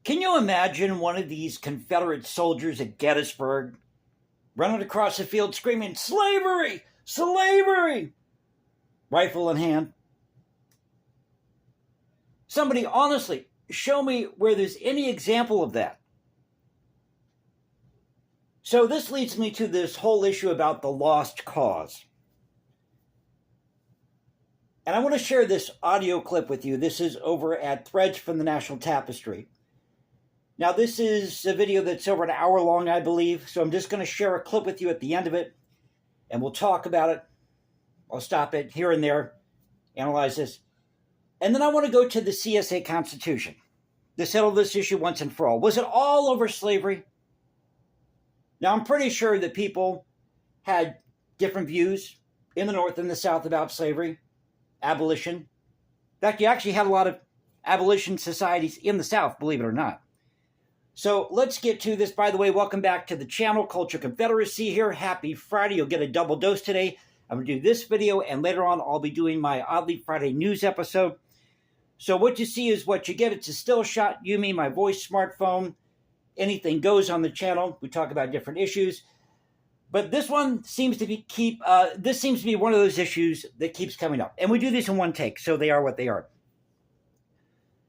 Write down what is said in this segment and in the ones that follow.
Can you imagine one of these Confederate soldiers at Gettysburg running across the field screaming, "Slavery! Slavery!" Rifle in hand? Somebody honestly show me where there's any example of that. So this leads me to this whole issue about the lost cause. And I want to share this audio clip with you. This is over at Threads from the National Tapestry. Now, this is a video that's over an hour long, I believe, so I'm just going to share a clip with you at the end of it, and we'll talk about it. I'll stop it here and there, analyze this. And then I want to go to the CSA Constitution to settle this issue once and for all. Was it all over slavery? Now, I'm pretty sure that people had different views in the North and the South about slavery, abolition. In fact, you actually had a lot of abolition societies in the South, believe it or not. So let's get to this. By the way, welcome back to the channel, Culture Confederacy here. Happy Friday. You'll get a double dose today. I'm going to do this video, and later on I'll be doing my Oddly Friday news episode. So what you see is what you get. It's a still shot, Yumi, my voice smartphone. Anything goes on the channel. We talk about different issues. But this one seems to be this seems to be one of those issues that keeps coming up. And we do these in one take, so they are what they are.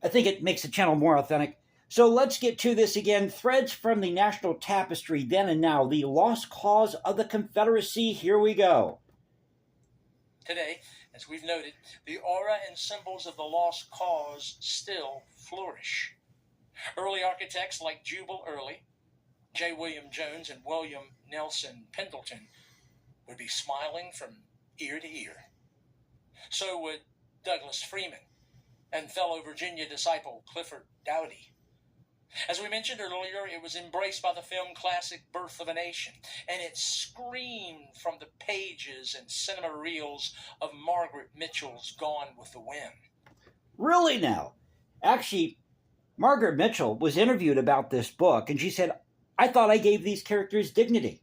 I think it makes the channel more authentic. So let's get to this again. Threads from the National Tapestry, then and now. The lost cause of the Confederacy. Here we go. Today, as we've noted, the aura and symbols of the lost cause still flourish. Early architects like Jubal Early, J. William Jones, and William Nelson Pendleton would be smiling from ear to ear. So would Douglas Freeman and fellow Virginia disciple Clifford Doughty. As we mentioned earlier, it was embraced by the film classic Birth of a Nation, and it screamed from the pages and cinema reels of Margaret Mitchell's Gone with the Wind. Really now? Actually, Margaret Mitchell was interviewed about this book, and she said, "I thought I gave these characters dignity."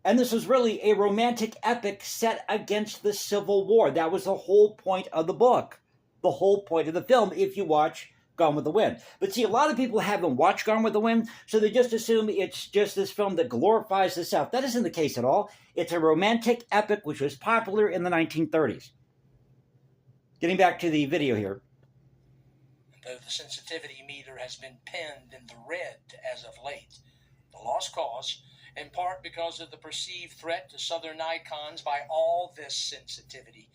And this was really a romantic epic set against the Civil War. That was the whole point of the book, the whole point of the film, if you watch Gone with the Wind. But see, a lot of people haven't watched Gone with the Wind, so they just assume it's just this film that glorifies the South. That isn't the case at all. It's a romantic epic which was popular in the 1930s. Getting back to the video here. Though the sensitivity meter has been pinned in the red as of late, the lost cause, in part because of the perceived threat to Southern icons by all this sensitivity,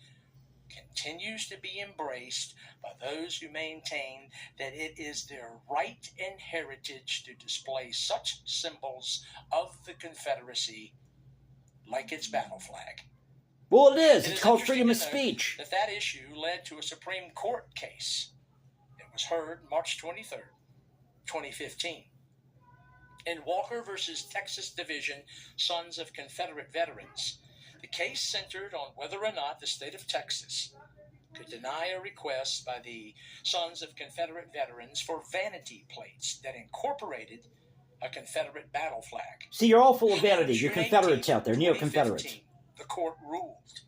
continues to be embraced by those who maintain that it is their right and heritage to display such symbols of the Confederacy like its battle flag. Well, it is. It's called freedom of speech. That issue led to a Supreme Court case. It was heard March 23rd, 2015. In Walker versus Texas Division, Sons of Confederate Veterans, the case centered on whether or not the state of Texas could deny a request by the Sons of Confederate Veterans for vanity plates that incorporated a Confederate battle flag. See, you're all full of vanity. You're Confederates out there, neo-Confederates. The court ruled.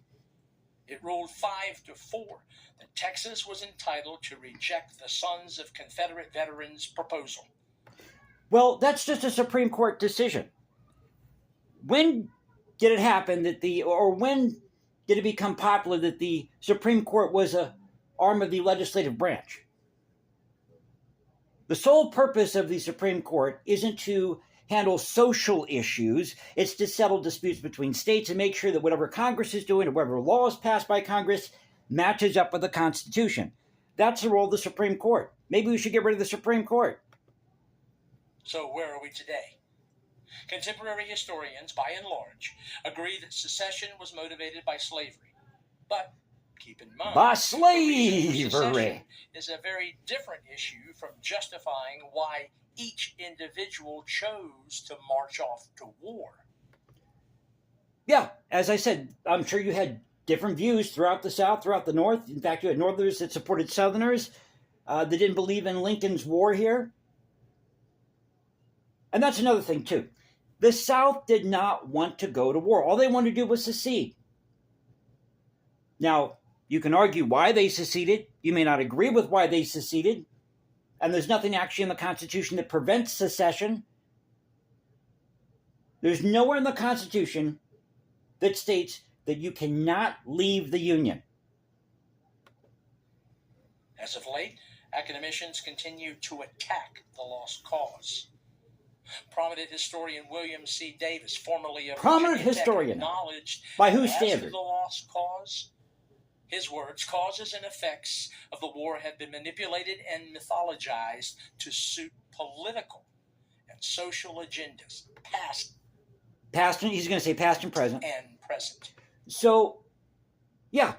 It ruled 5-4 that Texas was entitled to reject the Sons of Confederate Veterans' proposal. Well, that's just a Supreme Court decision. When did it happen when did it become popular that the Supreme Court was an arm of the legislative branch? The sole purpose of the Supreme Court isn't to handle social issues. It's to settle disputes between states and make sure that whatever Congress is doing or whatever law is passed by Congress matches up with the Constitution. That's the role of the Supreme Court. Maybe we should get rid of the Supreme Court. So where are we today? Contemporary historians, by and large, agree that secession was motivated by slavery. But keep in mind, by slavery is a very different issue from justifying why each individual chose to march off to war. Yeah, as I said, I'm sure you had different views throughout the South, throughout the North. In fact, you had Northerners that supported Southerners that didn't believe in Lincoln's war here. And that's another thing, too. The South did not want to go to war. All they wanted to do was secede. Now, you can argue why they seceded. You may not agree with why they seceded. and there's nothing actually in the Constitution that prevents secession. There's nowhere in the Constitution that states that you cannot leave the Union. As of late, academicians continue to attack the lost cause. Prominent historian William C. Davis, formerly of Prominent Virginia Tech, historian. acknowledged By whose as to standard? the lost cause, his words, causes and effects of the war have been manipulated and mythologized to suit political and social agendas, past He's going to say past and present. and present. So, yeah,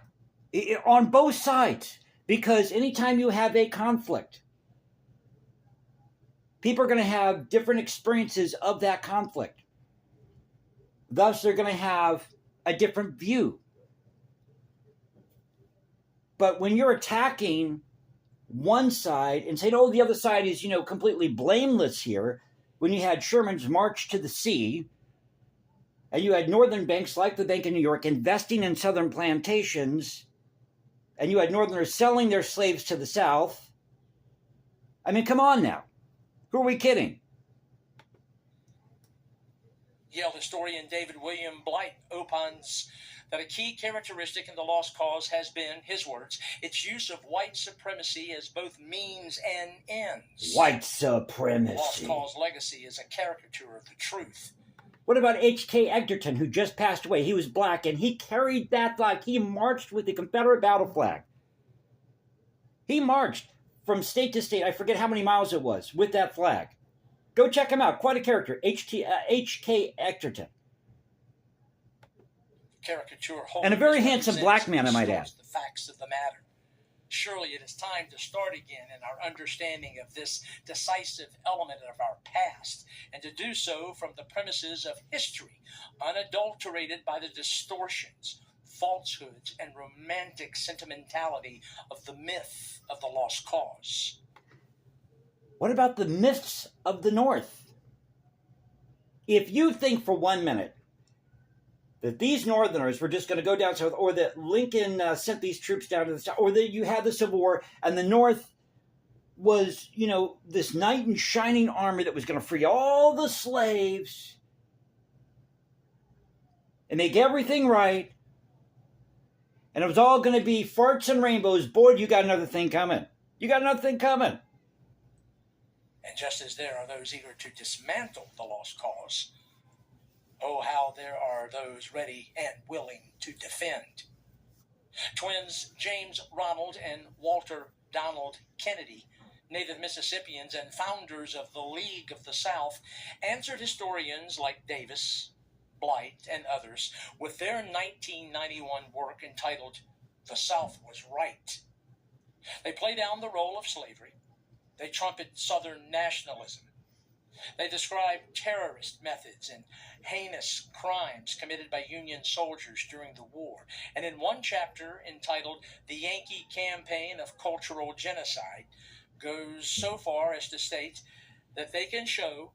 on both sides, because anytime you have a conflict, people are going to have different experiences of that conflict. Thus, they're going to have a different view. But when you're attacking one side and saying, oh, the other side is, completely blameless here, when you had Sherman's March to the Sea, and you had northern banks like the Bank of New York investing in southern plantations, and you had northerners selling their slaves to the South. I mean, come on now. Who are we kidding? Yale historian David William Blight opines that a key characteristic in the lost cause has been, his words, its use of white supremacy as both means and ends. White The lost supremacy. cause legacy is a caricature of the truth. What about H.K. Egerton, who just passed away? He was black, and he carried that flag. He marched with the Confederate battle flag. He marched from state to state. I forget how many miles it was with that flag. Go check him out. Quite a character. H.K. Egerton. Caricature And a very handsome black man, I might add. The facts of the matter. Surely it is time to start again in our understanding of this decisive element of our past, and to do so from the premises of history, unadulterated by the distortions, falsehoods, and romantic sentimentality of the myth of the lost cause. What about the myths of the North? If you think for 1 minute that these Northerners were just going to go down south, or that Lincoln sent these troops down to the south, or that you had the Civil War and the North was, this knight in shining armor that was going to free all the slaves and make everything right, and it was all going to be farts and rainbows, boy, you got another thing coming. You got another thing coming. And just as there are those eager to dismantle the lost cause, oh, how there are those ready and willing to defend. Twins James Ronald and Walter Donald Kennedy, native Mississippians and founders of the League of the South, answered historians like Davis, Blight, and others with their 1991 work entitled The South Was Right. They play down the role of slavery. They trumpet Southern nationalism. They describe terrorist methods and heinous crimes committed by Union soldiers during the war. And in one chapter entitled The Yankee Campaign of Cultural Genocide, goes so far as to state that they can show,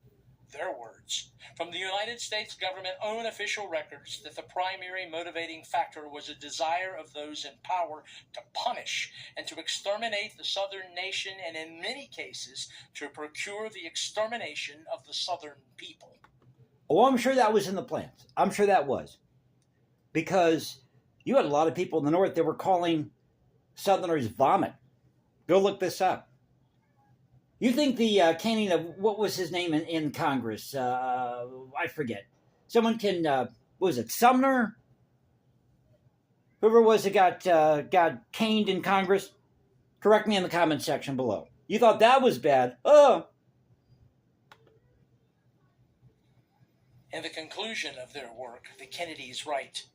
their words, from the United States government own official records that the primary motivating factor was a desire of those in power to punish and to exterminate the Southern nation, and in many cases to procure the extermination of the Southern people. Oh, I'm sure that was in the plans. I'm sure that was. Because you had a lot of people in the North that were calling Southerners vomit. Go look this up. You think the caning of, what was his name in Congress? I forget. Someone can, what was it, Sumner? Whoever it was that got caned in Congress? Correct me in the comment section below. You thought that was bad? Oh. In the conclusion of their work, the Kennedys write,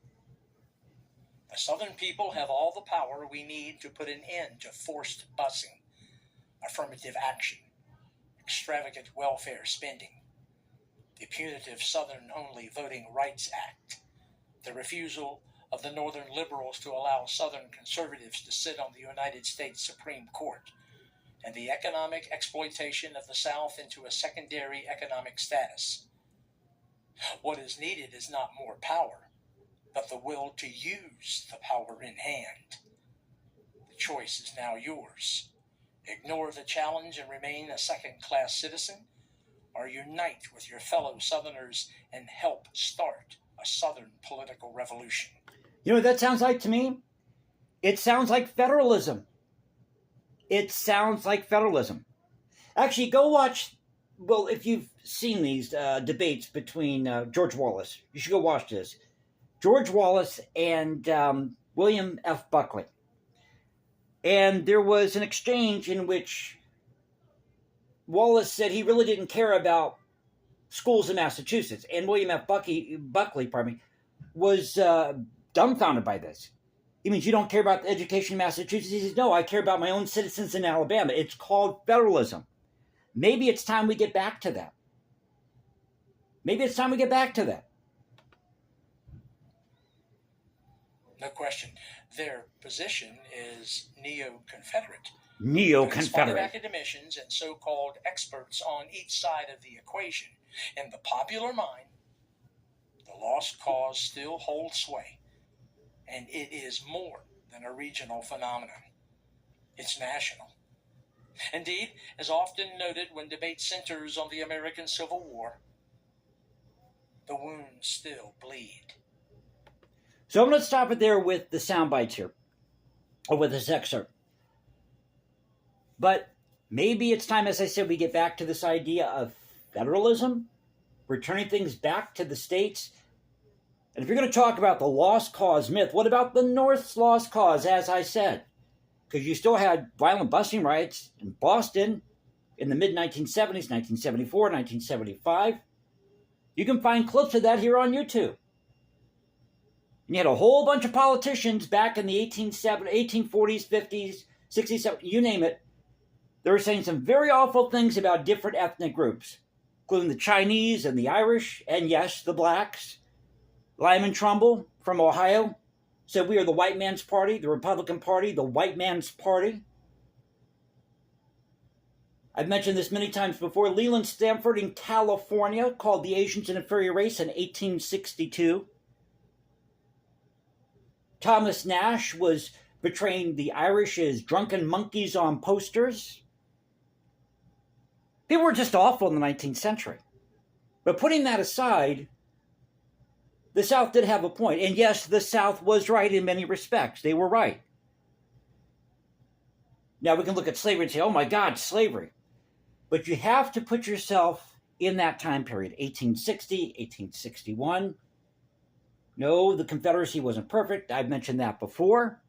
"The Southern people have all the power we need to put an end to forced busing, affirmative action, extravagant welfare spending, the punitive Southern-only Voting Rights Act, the refusal of the Northern liberals to allow Southern conservatives to sit on the United States Supreme Court, and the economic exploitation of the South into a secondary economic status. What is needed is not more power, but the will to use the power in hand. The choice is now yours, Ignore the challenge and remain a second-class citizen, or unite with your fellow Southerners and help start a Southern political revolution. You know what that sounds like to me? It sounds like federalism. It sounds like federalism. Actually, go watch, well, if you've seen these debates between George Wallace, you should go watch this. George Wallace and William F. Buckley. And there was an exchange in which Wallace said he really didn't care about schools in Massachusetts. And William F. Buckley was dumbfounded by this. He means, you don't care about the education in Massachusetts? He says, no, I care about my own citizens in Alabama. It's called federalism. Maybe it's time we get back to that. Maybe it's time we get back to that. No question. Their position is neo-Confederate. Neo-Confederate. In spite of academicians and so-called experts on each side of the equation, in the popular mind, the lost cause still holds sway. And it is more than a regional phenomenon. It's national. Indeed, as often noted when debate centers on the American Civil War, the wounds still bleed. So I'm going to stop it there with the sound bites here, or with this excerpt. But maybe it's time, as I said, we get back to this idea of federalism, returning things back to the states. And if you're going to talk about the lost cause myth, what about the North's lost cause, as I said? Because you still had violent busing riots in Boston in the mid-1970s, 1974, 1975. You can find clips of that here on YouTube. And you had a whole bunch of politicians back in the 1840s, 50s, 60s, you name it. They were saying some very awful things about different ethnic groups, including the Chinese and the Irish, and yes, the blacks. Lyman Trumbull from Ohio said we are the white man's party, the Republican Party, the white man's party. I've mentioned this many times before. Leland Stanford in California called the Asians an inferior race in 1862. Thomas Nash was portraying the Irish as drunken monkeys on posters. People were just awful in the 19th century. But putting that aside, the South did have a point. And yes, the South was right in many respects. They were right. Now we can look at slavery and say, oh my God, slavery. But you have to put yourself in that time period, 1860, 1861. No, the Confederacy wasn't perfect. I've mentioned that before.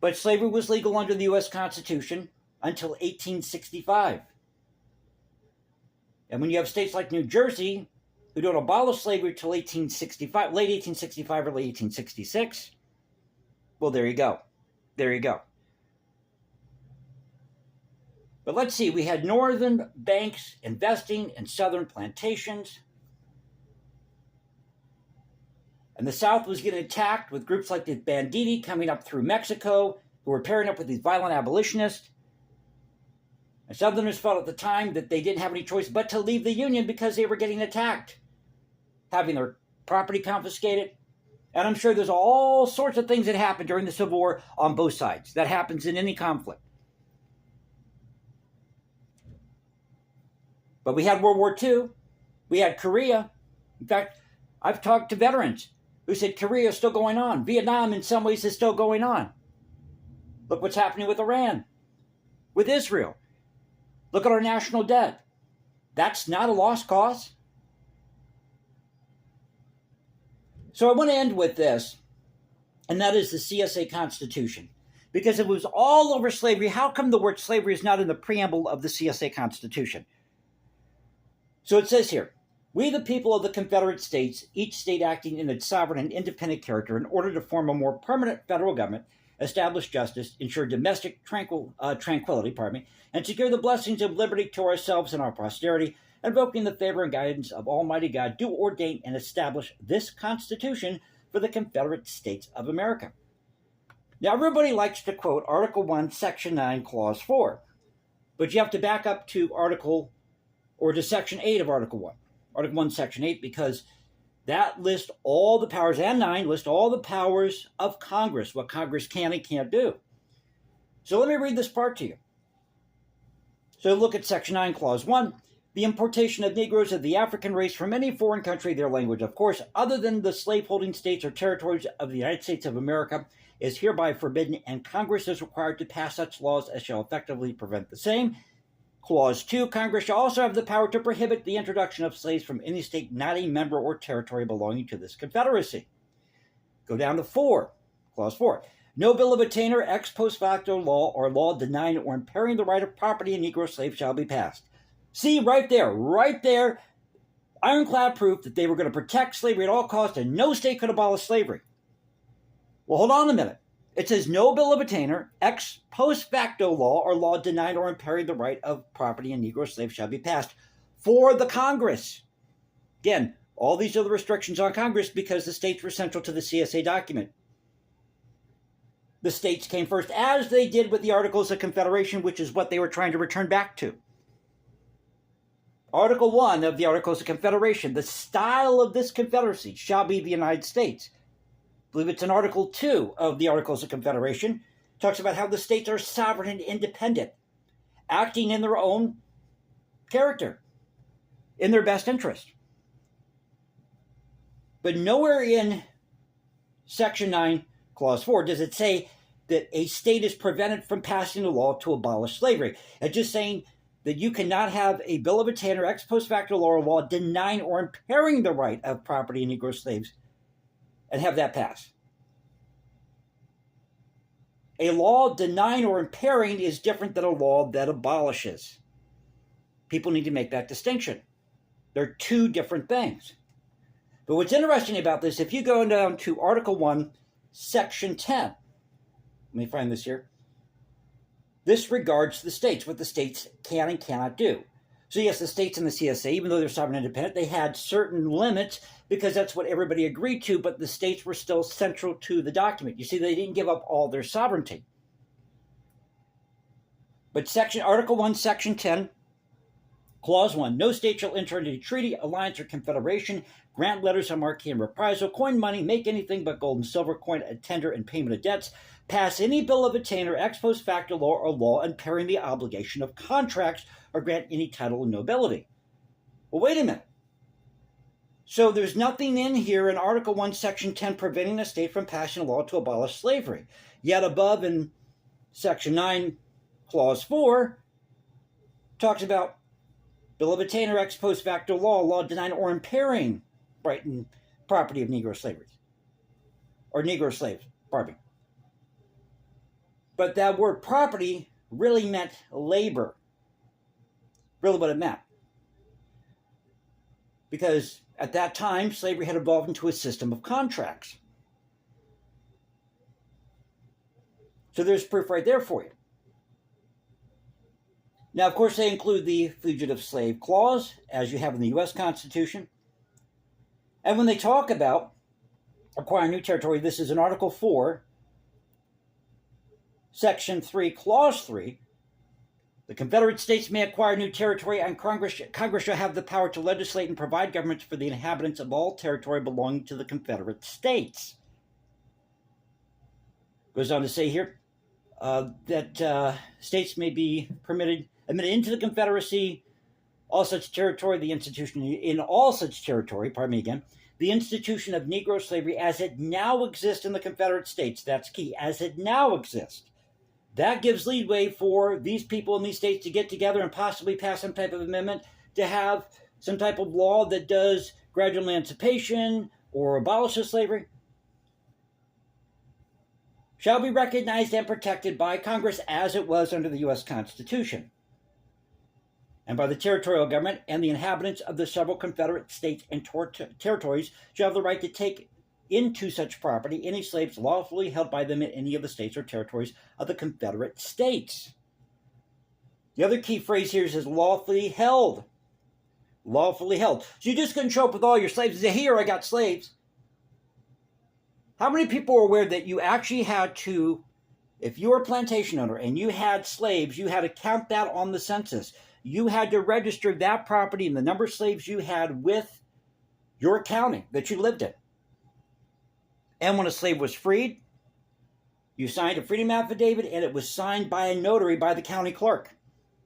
But slavery was legal under the U.S. Constitution until 1865. And when you have states like New Jersey, who don't abolish slavery until 1865, late 1865 or late 1866, well, there you go. There you go. But let's see, we had northern banks investing in southern plantations. And the South was getting attacked with groups like the banditti coming up through Mexico, who were pairing up with these violent abolitionists. And Southerners felt at the time that they didn't have any choice but to leave the Union because they were getting attacked, having their property confiscated. And I'm sure there's all sorts of things that happened during the Civil War on both sides. That happens in any conflict. But we had World War II. We had Korea. In fact, I've talked to veterans who said Korea is still going on. Vietnam, in some ways, is still going on. Look what's happening with Iran, with Israel. Look at our national debt. That's not a lost cause. So I want to end with this, and that is the CSA Constitution. Because it was all over slavery. How come the word slavery is not in the preamble of the CSA Constitution? So it says here, we the people of the Confederate States, each state acting in its sovereign and independent character in order to form a more permanent federal government, establish justice, ensure domestic tranquility, and secure the blessings of liberty to ourselves and our posterity, invoking the favor and guidance of Almighty God, do ordain and establish this Constitution for the Confederate States of America. Now, everybody likes to quote Article 1, Section 9, Clause 4, but you have to back up to Section 8 of Article 1. Article 1, Section 8, because that lists all the powers, and 9 lists all the powers of Congress, what Congress can and can't do. So let me read this part to you. So look at Section 9, Clause 1. The importation of Negroes of the African race from any foreign country, their language, of course, other than the slaveholding states or territories of the United States of America, is hereby forbidden, and Congress is required to pass such laws as shall effectively prevent the same. Clause 2, Congress shall also have the power to prohibit the introduction of slaves from any state not a member or territory belonging to this Confederacy. Go down to 4, Clause 4. No bill of attainder, ex post facto law, or law denying or impairing the right of property in Negro slaves shall be passed. See, right there, ironclad proof that they were going to protect slavery at all costs and no state could abolish slavery. Well, hold on a minute. It says no bill of attainder, ex post facto law, or law denying or impairing the right of property in Negro slaves shall be passed for the Congress. Again, all these are the restrictions on Congress because the states were central to the CSA document. The states came first, as they did with the Articles of Confederation, which is what they were trying to return back to. Article 1 of the Articles of Confederation, the style of this confederacy shall be the United States. I believe it's in Article 2 of the Articles of Confederation. It talks about how the states are sovereign and independent, acting in their own character, in their best interest. But nowhere in Section 9, Clause 4, does it say that a state is prevented from passing a law to abolish slavery. It's just saying that you cannot have a bill of attainder, ex post facto law, or law denying or impairing the right of property in Negro slaves and have that pass. A law denying or impairing is different than a law that abolishes. People need to make that distinction. They're two different things. But what's interesting about this, if you go down to Article 1, Section 10, let me find this here. This regards the states, what the states can and cannot do. So yes, the states and the CSA, even though they're sovereign and independent, they had certain limits because that's what everybody agreed to, but the states were still central to the document. You see, they didn't give up all their sovereignty. But Article 1, Section 10, Clause 1, no state shall enter into a treaty, alliance, or confederation, grant letters of marque and reprisal, coin money, make anything but gold and silver, coin a tender and payment of debts, pass any bill of attainder, ex post facto law, or law impairing the obligation of contracts, or grant any title of nobility. Well, wait a minute. So there's nothing in here in Article 1, Section 10 preventing a state from passing a law to abolish slavery. Yet above in Section 9, Clause 4, talks about bill of attainder, ex post facto law, law denying or impairing right and property of Negro slavery. Or Negro slaves, pardon me. But that word property really meant labor. Really what it meant. Because at that time, slavery had evolved into a system of contracts. So there's proof right there for you. Now, of course, they include the Fugitive Slave Clause, as you have in the U.S. Constitution. And when they talk about acquiring new territory, this is in Article 4, Section 3, Clause 3. The Confederate States may acquire new territory, and Congress shall have the power to legislate and provide governments for the inhabitants of all territory belonging to the Confederate States. Goes on to say here that states may be admitted into the Confederacy, all such territory, the institution of Negro slavery as it now exists in the Confederate States. That's key, as it now exists. That gives leeway for these people in these states to get together and possibly pass some type of amendment to have some type of law that does gradual emancipation or abolishes slavery. Shall be recognized and protected by Congress as it was under the U.S. Constitution, and by the territorial government, and the inhabitants of the several Confederate states and territories shall have the right to take into such property any slaves lawfully held by them in any of the states or territories of the Confederate States. The other key phrase here is lawfully held. Lawfully held. So you just couldn't show up with all your slaves and say, here, I got slaves. How many people are aware that you actually had to, if you were a plantation owner and you had slaves, you had to count that on the census. You had to register that property and the number of slaves you had with your county that you lived in. And when a slave was freed, you signed a freedom affidavit, and it was signed by a notary by the county clerk.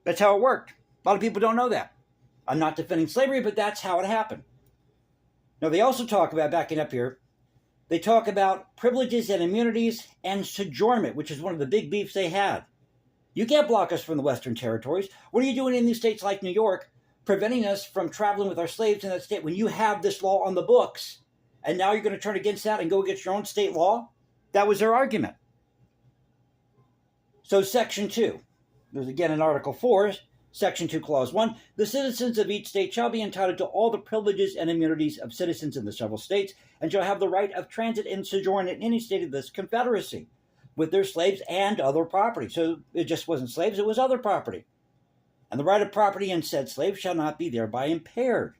That's how it worked. A lot of people don't know that. I'm not defending slavery, but that's how it happened. Now, they also talk about, backing up here, they talk about privileges and immunities and sojournment, which is one of the big beefs they had. You can't block us from the Western territories. What are you doing in these states like New York, preventing us from traveling with our slaves in that state when you have this law on the books? And now you're going to turn against that and go against your own state law? That was their argument. So Section 2, there's again in Article 4, Section 2, Clause 1, the citizens of each state shall be entitled to all the privileges and immunities of citizens in the several states, and shall have the right of transit and sojourn in any state of this confederacy, with their slaves and other property. So it just wasn't slaves, it was other property. And the right of property in said slave shall not be thereby impaired.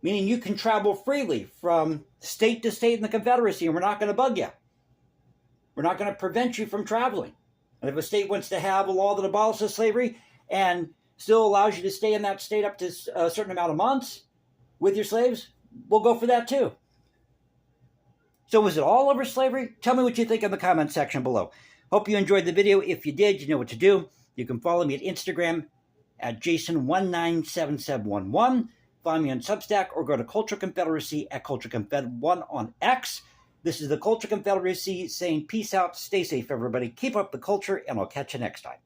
Meaning you can travel freely from state to state in the confederacy, and we're not going to bug you. We're not going to prevent you from traveling. And if a state wants to have a law that abolishes slavery and still allows you to stay in that state up to a certain amount of months with your slaves, we'll go for that too. So was it all over slavery? Tell me what you think in the comment section below. Hope you enjoyed the video. If you did, you know what to do. You can follow me at Instagram at Jason197711. Follow me on Substack or go to Culture Confederacy at CultureConfed1 on X. This is the Culture Confederacy saying peace out, stay safe, everybody. Keep up the culture, and I'll catch you next time.